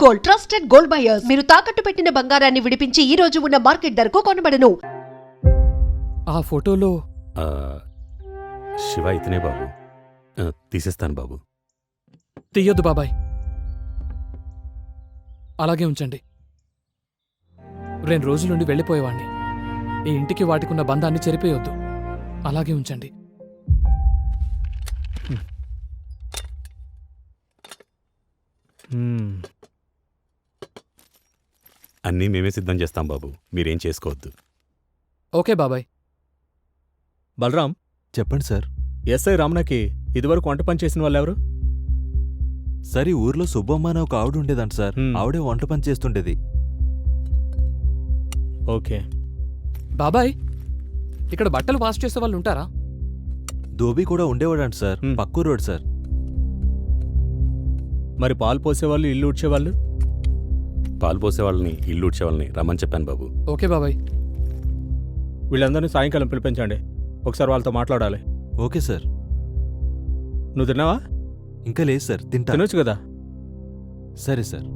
Gold, trusted gold buyers. మీరు తాకట్టు పెట్టిన బంగారాన్ని విడిపించి ఈ రోజు ఉన్న మార్కెట్ ధరకు కొనబడను. ఆ ఫోటోలో శివ ఇతనే బాబు. తీసేస్తాను బాబు. తీయొద్దు బాబాయ్, అలాగే ఉంచండి. 2 రోజుల నుండి వెళ్ళిపోయేవాణ్ణి. ఈ ఇంటికి వాటికున్న బంధాన్ని చెరిపేయొద్దు, అలాగే ఉంచండి. అన్నీ మేమే సిద్ధం చేస్తాం బాబు, మీరేం చేసుకోవద్దు. ఓకే బాబాయ్. బలరాం, చెప్పండి సార్. ఎస్ఐ రామన్నకి ఇదివరకు వంట పని చేసిన వాళ్ళెవరు? సార్, ఈ ఊర్లో సుబ్బమ్మ అనే ఒక ఆవిడ ఉండేదంట సార్. ఆవిడే వంట పని చేస్తుండేది. ఓకే. బాబాయ్, ఇక్కడ బట్టలు వాష్ చేసే వాళ్ళు ఉంటారా? ధోబీ కూడా ఉండేవాడంట సార్. పక్కూ రోడ్ సార్. మరి పాలు పోసేవాళ్ళు, ఇల్లు ఉడ్చేవాళ్ళు? పాలు పోసేవాళ్ళని, ఇల్లు ఉడ్చేవాళ్ళని రమ్మని చెప్పాను బాబు. ఓకే బాబాయ్. వీళ్ళందరినీ సాయంకాలం పిలిపించండి, ఒకసారి వాళ్ళతో మాట్లాడాలి. Okay sir. నువ్వు తిన్నావా? ఇంకా లేదు సార్, తినొచ్చు కదా. సరే సార్.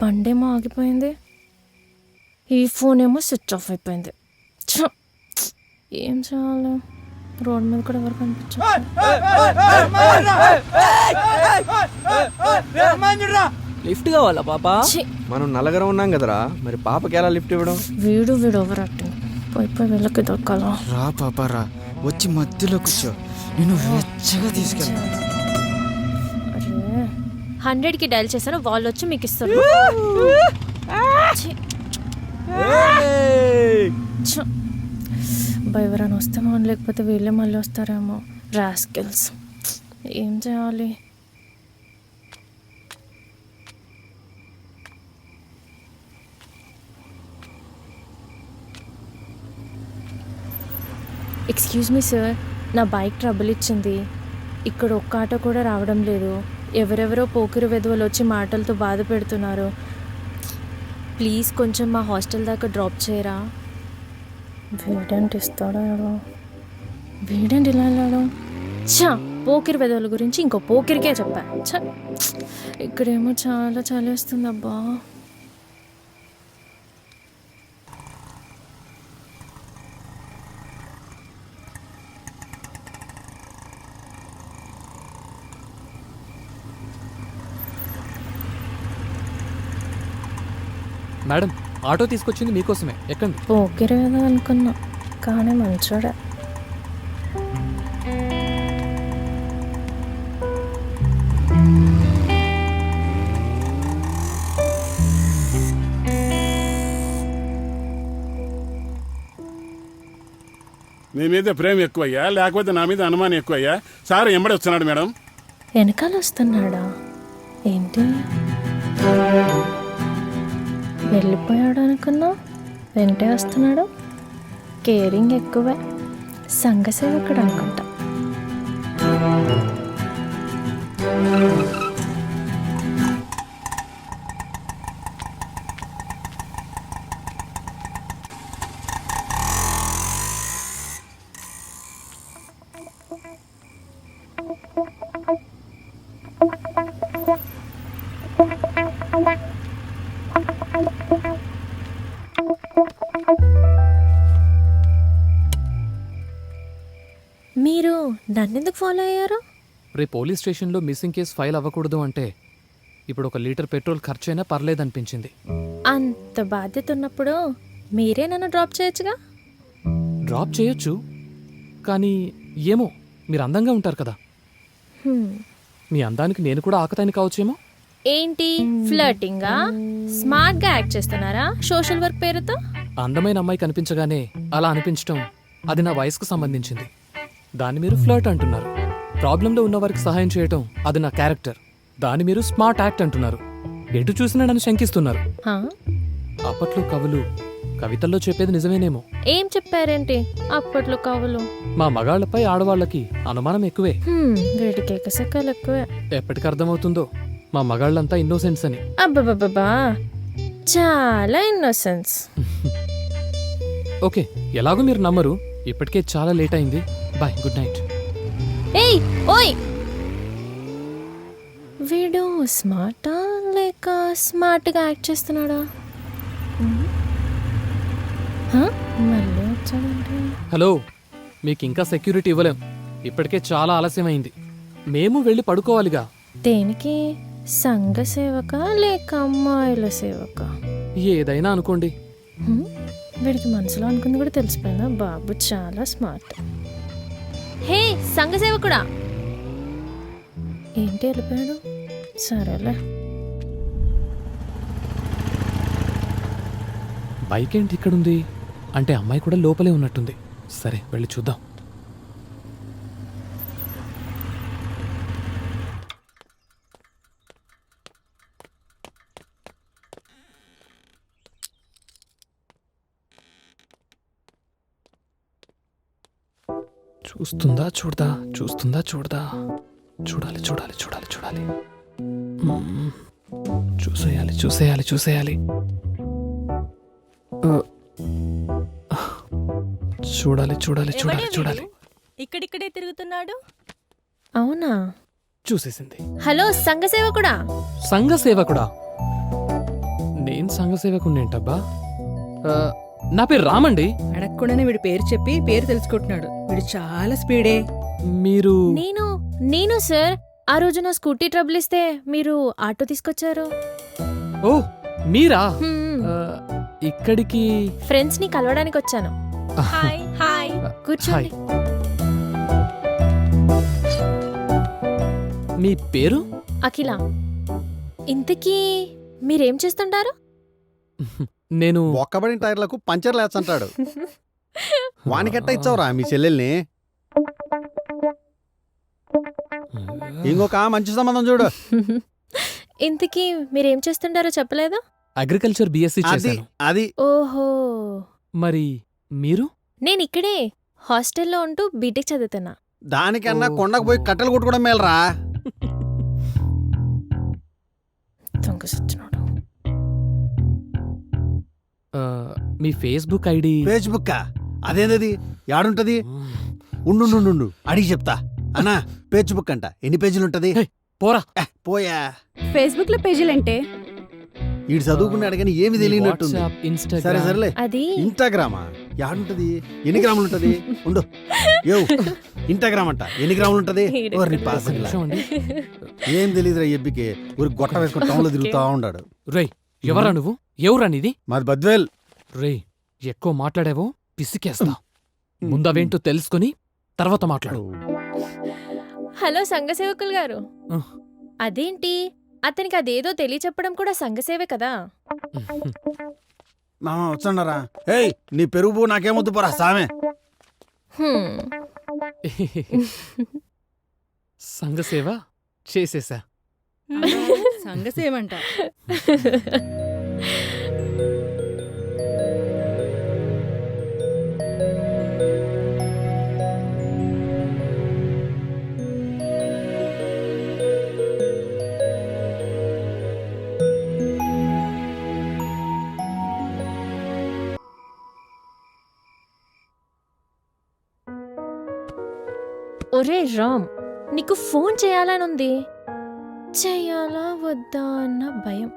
బండేమో ఆగిపోయింది, ఈ ఫోన్ ఏమో స్విచ్ ఆఫ్ అయిపోయింది. ఏం చేయాలి? రోడ్ మీద కూడా ఎవరు కనిపించారు? లిఫ్ట్ కావాలా పాపా? మనం నలుగురం ఉన్నాం కదరా, మరి పాపకి ఎలా లిఫ్ట్ ఇవ్వడం? వీడు ఓవర్ యాక్టింగ్. పోయి వెళ్ళకి దొక్కాలా? రా పాపా రా, వచ్చి మధ్యలో కూర్చో, నేను వెచ్చగా తీసుకెళ్తా. 100కి డైల్ చేశాను, వాళ్ళు వచ్చి మీకు ఇస్తారు. ఎవరైనా వస్తేమో, లేకపోతే వీళ్ళే మళ్ళీ వస్తారేమో. రాస్కిల్స్. ఏం చేయాలి? ఎక్స్క్యూజ్ మీ సార్, నా బైక్ ట్రబుల్ ఇచ్చింది. ఇక్కడ ఒక్క ఆటో కూడా రావడం లేదు. ఎవరెవరో పోకిరి వెధవలు వచ్చి మాటలతో బాధ పెడుతున్నారు. ప్లీజ్ కొంచెం మా హాస్టల్ దాకా డ్రాప్ చేయరా? వీడేంటి ఇస్తాడో ఎవరో, వీడేంటి ఇలా వెళ్ళాడు? చా, పోకిరి వెధవల గురించి ఇంకో పోకిరికే చెప్పా. చ, ఇక్కడేమో చాలా చలేస్తుంది అబ్బా. మేడం, ఆటో తీసుకొచ్చింది మీకోసమే, ఎక్కండి. పోకిరేదో అనుకున్నా, కానీ మంచోడే. నీ మీద ప్రేమ ఎక్కువయ్యా లేకపోతే నా మీద అనుమానం ఎక్కువయ్యా? సార్ ఎంబడి వస్తున్నాడు మేడం. వెనకాల వస్తున్నాడా ఏంటి? వెళ్ళిపోయాడు అనుకున్నా, వెంటే వస్తున్నాడు. కేరింగ్ ఎక్కువే, సంఘసేవకుడు అనుకుంటా. మీరు నన్నెందుకు ఫాలో అయ్యారు? రేపు పోలీస్ స్టేషన్లో మిస్సింగ్ కేసు ఫైల్ అవ్వకూడదు అంటే ఇప్పుడు 1 లీటర్ పెట్రోల్ ఖర్చైనా పర్లేదనిపించింది. అంత బాధ్యత ఉన్నప్పుడు మీరే నన్ను డ్రాప్ చేయొచ్చుగా. డ్రాప్ చేయొచ్చు, కానీ ఏమో మీరు అందంగా ఉంటారు కదా, మీ అందానికి నేను కూడా ఆకతాయిని కావచ్చేమో. ఏంటి ఫ్లర్టింగా? స్మార్ట్గా యాక్ట్ చేస్తున్నారా సోషల్ వర్క్ పేరుతో? అందమైన అమ్మాయి కనిపించగానే అలా అనిపించటం అది నా వయసుకు సంబంధించింది. దాన్ని మీరు ఫ్లర్ట్ అంటున్నారు. ప్రాబ్లంలో ఉన్న వారికి సహాయం చేయటం అది నా క్యారెక్టర్. దాన్ని మీరు స్మార్ట్ యాక్ట్ అంటున్నారు. ఎటు చూసినా నన్ను శంకిస్తున్నారు. హా? అప్పట్లో కవులు కవితల్లో చెప్పేది నిజమేనేమో. ఏం చెప్పారేంటి అప్పట్లో కవులు? మా మగాళ్లపై ఆడవాళ్ళకి అనుమానం ఎక్కువే. వీటికి ఎకసెక్కలు ఎక్కువే. ఎప్పటికి అర్థమవుతుందో మా మగాళ్ళంతా ఇన్నోసెంట్స్ అని. అబ్బబ్బబ్బా, చాలా ఇన్నోసెన్స్. ఓకే, ఎలాగో మీరు నమ్మరు. ఇప్పటికే చాలా లేట్ అయింది. Bye, good night. ఏయ్ ఓయ్, వీడు స్మార్టా లేక స్మార్ట్గా యాక్ట్ చేస్తున్నాడా? మళ్ళీ వచ్చాడంటే. హలో, మీకు ఇంకా సెక్యూరిటీ ఇవ్వలేం. ఇప్పటికే చాలా ఆలస్యమైంది. మేము వెళ్ళి పడుకోవాలిగా. దేనికి? సంఘ సేవక లేక అమ్మాయిల సేవక? ఏదైనా అనుకోండి. వీడికి మనసులో అనుకుంది కూడా తెలిసిపోయిందా? బాబు చాలా స్మార్ట్. హే సంఘ సేవకుడా, ఏంటి వెళ్ళిపోయాడు? సరేలే. బైక్ ఏంటి ఇక్కడుంది? అంటే అమ్మాయి కూడా లోపలే ఉన్నట్టుంది. సరే, వెళ్ళి చూద్దాం. చూస్తుందా చూడదా, చూస్తుందా చూడదా, చూడాలి చూడాలి చూడాలి చూడాలి. చూసేయాలి చూసేయాలి చూసేయాలి. చూడాలి చూడాలి చూడాలి చూడాలి. ఇక్కడిక్కడే తిరుగుతున్నాడు. అవునా? చూసేసింది. హలో సంఘ సేవకుడా. సంఘ సేవకుడా? నేను సంఘ సేవకుడేంటబ్బా? నా పేరు రామండి. అడగకుండానే వీడి పేరు చెప్పి పేరు తెలుసుకుంటున్నాడు. వీడు చాలా స్పీడే. మీరు? నేను సార్, ఆ రోజు నా స్కూటీ ట్రబుల్ ఇస్తే మీరు ఆటో తీసుకొచ్చారు. ఓ మీరా? ఇక్కడికి ఫ్రెండ్స్ ని కలవడానికి వచ్చాను. Hi hi. కూర్చోండి. మీ పేరు? అఖిల. ఇంతకీ మీరేం చేస్తుంటారు? నేను ఒక్కబడిన టైర్లకు పంచర్ లేచంటాడు. వానికెట్ట ఇచ్చావురా మీ చెల్లెల్ని? ఇంకొక మంచి సంబంధం చూడు. ఇంతకీ మీరేం చేస్తుంటారో చెప్పలేదా? అగ్రికల్చర్ బిఎస్సి అది చేశాను. అది ఓహో. మరి మీరు? నేను ఇక్కడే హాస్టల్లో ఉంటూ బీటెక్ చదువుతున్నా. దానికన్నా కొండకు పోయి కట్టెలు కొట్టుకోవడం మేలరా. దొంగ సచ్చినోడు. మీ ఫేస్బుక్ ఐడి? ఫేస్బుక్ అదేందది? యాడుంటది? ఉండు అడిగి చెప్తా. అన్నా ఫేస్బుక్ అంట ఎన్ని పేజీలుంటది? పోరా పోయా. ఫేస్బుక్ లో పేజీలంటే ఈడు చదువుకున్నాడు కానీ ఏమి తెలియనట్టుంది. WhatsApp, Instagram. సరే సరేలే. అది ఇన్స్టాగ్రామా? యాడుంటది? ఎన్ని గ్రాములు ఉంటది? ఉండు. ఇన్స్టాగ్రామ్ అంట ఎన్ని గ్రాములు ఉంటది? ఒక్క నిమిషం అండి. ఏం తెలియదురా ఎబ్బికి. ఊరికి గొట్ట వేసుకుని టౌన్ లో తిరుగుతా ఉన్నాడు. రేయ్, ఎవరా నువ్వు? ఎవరా నీది? మాది బద్వేల్. రేయ్, ఎక్కువ మాట్లాడావో పిసికేస్తా. ముందవేంటో తెలుసుకుని తర్వాత మాట్లాడు. హలో సంఘ సేవకులు గారు. అదేంటి అతనికి అదేదో తెలియచెప్పడం కూడా సంఘసేవే కదా. మామ వచ్చండరా. ఏయ్ నీ పెరుగు నాకేమొద్దు పోరా సామె. సంఘసేవ చేసేసా. సంగసేమంట. ఒరే రామ్, నీకు ఫోన్ చేయాలని ఉంది. చెయ్యాలా వద్దా అన్న భయం.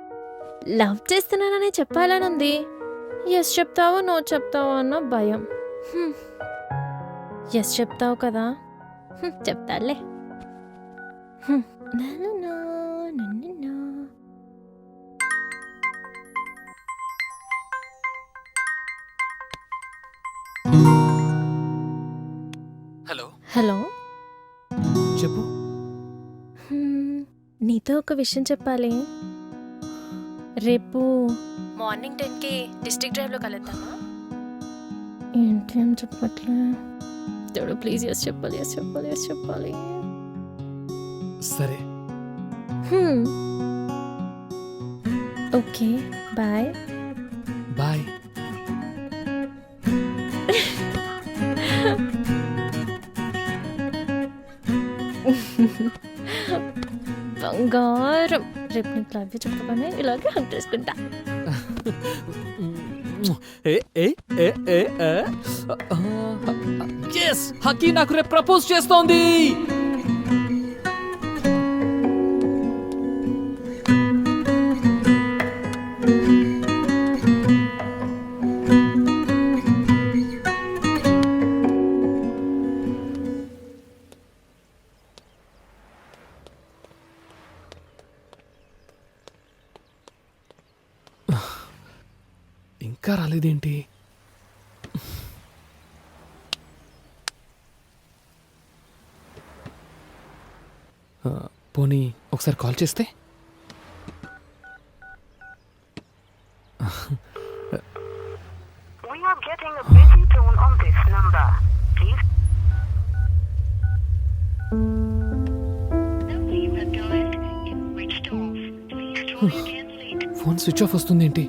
లవ్ చేస్తున్నానని చెప్పాలని ఉంది. ఎస్ చెప్తావో నో చెప్తావో అన్న భయం. ఎస్ చెప్తావు కదా, చెప్తాలే. నన్ను హలో, హలో. చెప్పు. నీతో ఒక విషయం చెప్పాలి. రేపు మార్నింగ్ 10కి డిస్ట్రిక్ట్ డ్రైవ్లో కలుద్దామా? ఏంటి అని చెప్పట్లే. దేవుడు ప్లీజ్ ఎస్ చెప్పాలి, ఎస్ చెప్పాలి, ఎస్ చెప్పాలి. సరే. Okay, bye. బాయ్. బంగారం. రేపు నీకు లవ్ చెప్పగానే ఇలాగే హక్ చేసుకుంటా. హకీ నాకు రేపు ప్రపోజ్ చేస్తోంది. ఇంకా రాలేదేంటి? పోనీ ఒకసారి కాల్ చేస్తే? ఫోన్ స్విచ్ ఆఫ్ వస్తుంది ఏంటి?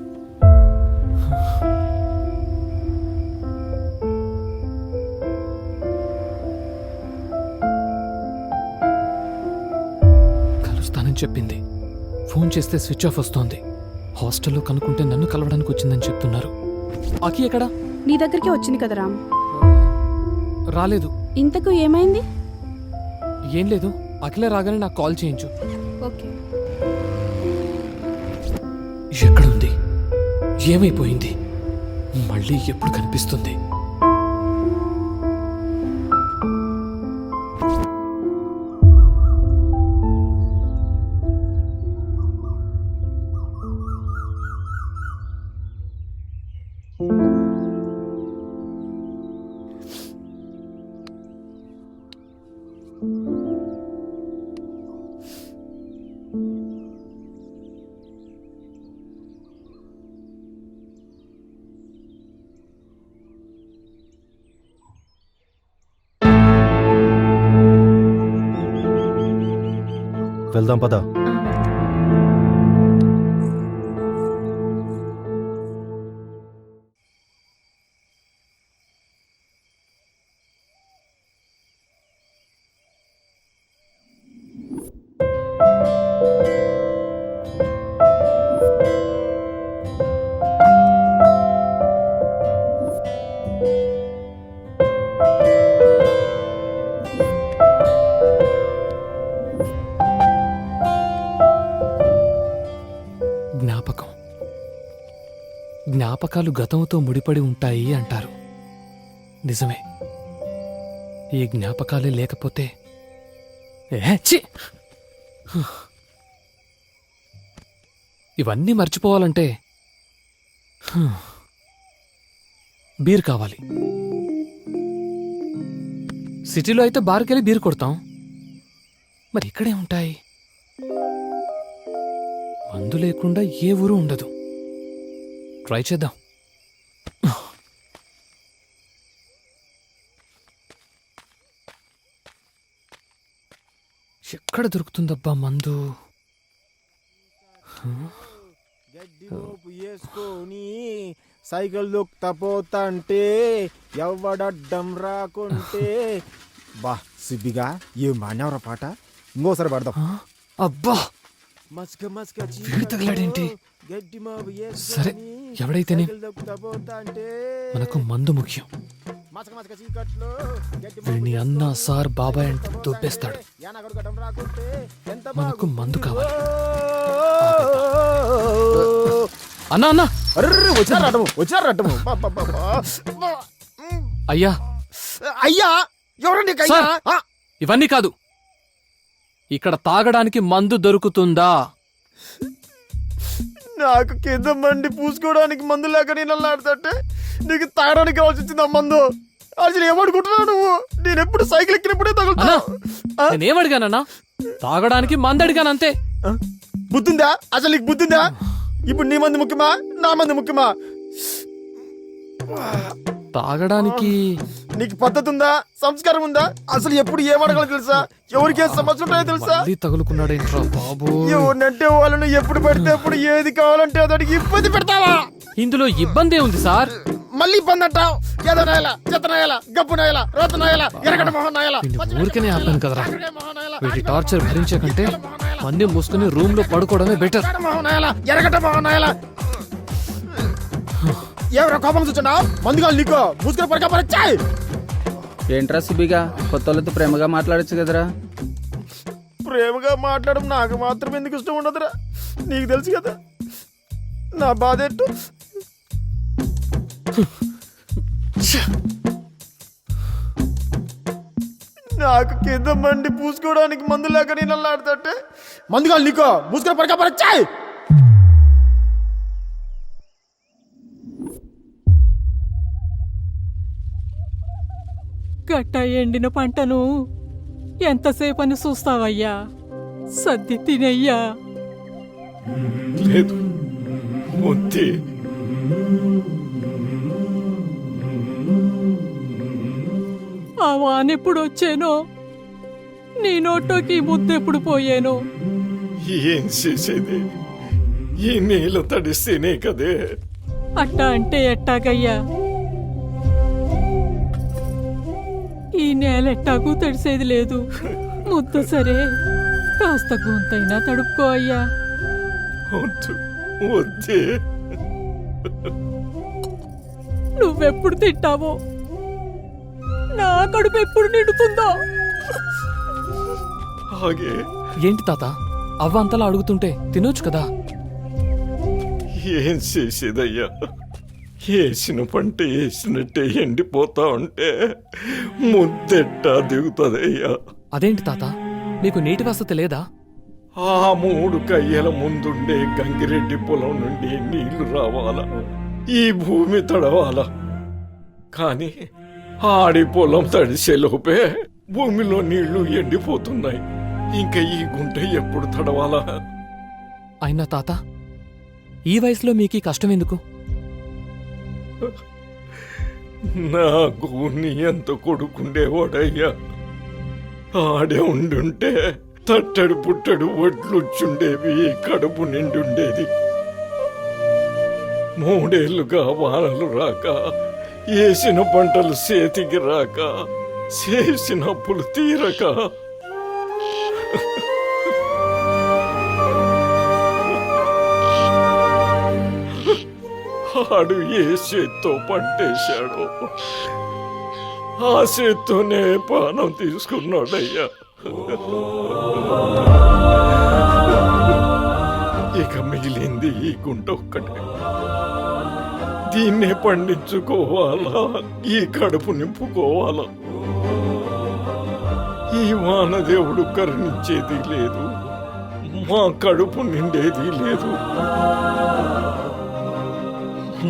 కలుస్తానని చెప్పింది. ఫోన్ చేస్తే స్విచ్ ఆఫ్ వస్తోంది. హాస్టల్లో కనుక్కుంటే నన్ను కలవడానికి వచ్చిందని చెప్తున్నారు. అకి ఎక్కడా? నీ దగ్గరికి వచ్చింది కదా రామ్. రాలేదు. ఇంతకు ఏమైంది? ఏం లేదు, అఖిల రాగానే నాకు కాల్ చేయించు. ఓకే. ఎక్కడుంది? ఏమైపోయింది? మళ్ళీ ఎప్పుడు కనిపిస్తుంది? వెళ్దాం పద. జ్ఞాపకం. జ్ఞాపకాలు గతంతో ముడిపడి ఉంటాయి అంటారు. నిజమే. ఈ జ్ఞాపకాలే లేకపోతే ఇవన్నీ మర్చిపోవాలంటే బీర్ కావాలి. సిటీలో అయితే బార్కెళ్ళి బీర్ కొడతాం. మరి ఇక్కడే ఉంటాయి. మందు లేకుండా ఏ ఊరు ఉండదు. ట్రై చేద్దాం. ఎక్కడ దొరుకుతుందబ్బా మందు? వేసుకొని సైకిల్ దొక్కుతా పోతా అంటే ఎవడడ్డం రాకుంటే బా సిబ్బిగా ఏం మానవరా పాట ఇంకోసారి పడదాం. అబ్బా మస్క మస్క వీడు తగిలాడేంటి? గడ్డి మావు సరే, ఎవడైతేనే దొక్కుతా పోతా అంటే మనకు మందు ముఖ్యం. మస్క మస్క చీకట్లో గడ్డి వీడిని అన్న సార్ బాబాయ్ అంటే దొబ్బేస్తాడు. యానగడగడం రాకుంటే ఎంత మనకు మందు కావాలి. అన్నా అన్నా, వచ్చారటము అయ్యా అయ్యా ఎవరండి సార్, ఇవన్నీ కాదు, ఇక్కడ తాగడానికి మందు దొరుకుతుందా? నాకు కింద మండి పూసుకోవడానికి మందు లేక నేను అల్లాడుతుంటే నీకు తాగడానికి కావాల్సి వచ్చింది ఆ మందు. అసలు ఏమనుకుంటున్నావు నువ్వు? నేను ఎప్పుడు సైకిల్ ఎక్కినప్పుడే అన్నా, తగులుతా. నేనేమడిగానన్నా? తాగడానికి మందు అడిగాను అంతే. బుద్ధిందా? అసలు నీకు బుద్ధిందా? ఇప్పుడు నీ మంది ముఖ్యమా నా మంది ముఖ్యమా? తాగడానికి నీకు పద్ధతి ఉందా? సంస్కారం ఉందా? అసలు ఎప్పుడు ఏమడగలో తెలుసా? ఎవరికి ఏ సమస్య ఉంటాయో తెలుసా? మళ్ళీ తగులుకున్నాడేంట్రా బాబు? ఎవరినంటే వాళ్ళను ఎప్పుడు పడితే అప్పుడు ఏది కావాలంటే అతడికి ఇబ్బంది పెడతావా? ఇందులో ఇబ్బంది ఉంది సార్. మళ్ళీ ఇబ్బంది అంటావు. ఏదో నాయల, చెత్త నాయల, గప్పు నాయల, రోత నాయల, ఎరగడ మొహం నాయల, వీడిని ఊరికనే ఆపాను కదరా. వీడి టార్చర్ భరించే కంటే మంది మూసుకుని రూమ్ లో పడుకోవడమే బెటర్. మొహం నాయల, ఎరగట మొహం నాయల. ఎవరో కోపం చూచున్నావు? మందుగా నీకు మూసుకుని పడక పరచాయి. ఏంట్రా సిబ్బిగా కొత్త వాళ్ళతో ప్రేమగా మాట్లాడచ్చు కదరా? ప్రేమగా మాట్లాడడం నాకు మాత్రం ఎందుకు ఇష్టం ఉండదురా? నీకు తెలుసు కదా నా బాధ ఏంటో. నాకు కింద మండి పూసుకోవడానికి మందు లేక నేను అల్లాడుతుంటే మందుగా నీకు మూసుకుని పడక పరచాయి. గట్ట ఎండిన పంటను ఎంతసేపని చూస్తావయ్యా? సర్ది తినయ్యా. లేదు వద్దే. ఆ వానెప్పుడు వచ్చానో, నీ నోట్లోకి ముద్దెప్పుడు పోయానో. ఏం చేసేది? ఈ నీళ్ళు తడిస్తేనే కదే. అట్టా అంటే ఎట్టాగయ్యా? ఈ నేల ఎట్టాಗೂ తడిసేది లేదు. ముద్ద సరే, కాస్త గొంతైనా తడుపుకో అయ్యా. వద్దు వద్దే. నువ్వెప్పుడు తింటావో, నా కడుపు ఎప్పుడు నిండుతుందో. ఆగే. ఏంటి తాత, అవ్వ అంతలా అడుగుతుంటే తినొచ్చు కదా? ఏం చేసేదయ్యా? వేసిన పంట వేసినట్టే ఎండిపోతా ఉంటే ముద్దెట్టా దిగుతుందయ్యా. అదేంటి తాత, మీకు నీటి వసతి లేదా? ఆ 3 కయ్యల ముందుండే గంగిరెడ్డి పొలం నుండి నీళ్లు రావాలా, ఈ భూమి తడవాలా. కాని ఆడి పొలం తడిసేలోపే భూమిలో నీళ్లు ఎండిపోతున్నాయి. ఇంకా ఈ గుంట ఎప్పుడు తడవాలా? అయినా తాత, ఈ వయసులో మీకు ఈ కష్టం ఎందుకు? నాకు నీ ఎంత కొడుకుండేవాడయ్యా. ఆడే ఉండుంటే తట్టడు పుట్టడు ఒడ్లుచ్చుండేవి, కడుపు నిండుండేది. 3 ఏళ్లుగా వానలు రాక, వేసిన పంటలు చేతికి రాక, చేసిన అప్పులు తీరక, ఆడు ఏ చేత్తో పంటేశాడో ఆ చేత్తోనే పానం తీసుకున్నాడయ్యా. ఇక మిగిలింది ఈ గుంట ఒక్కటే. దీన్నే పండించుకోవాలా, ఈ కడుపు నింపుకోవాలా. ఈ వానదేవుడు కరుణించేది లేదు, మా కడుపు నిండేది లేదు.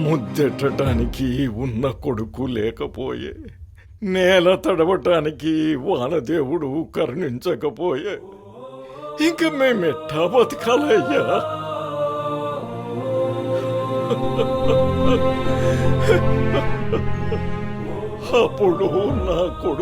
ముద్దెట్టడానికి ఉన్న కొడుకు లేకపోయే, నేల తడవటానికి వానదేవుడు కరుణించకపోయే, ఇంక మేమెట్టా బతకాలయ్యా? అప్పుడు నా కొడుకు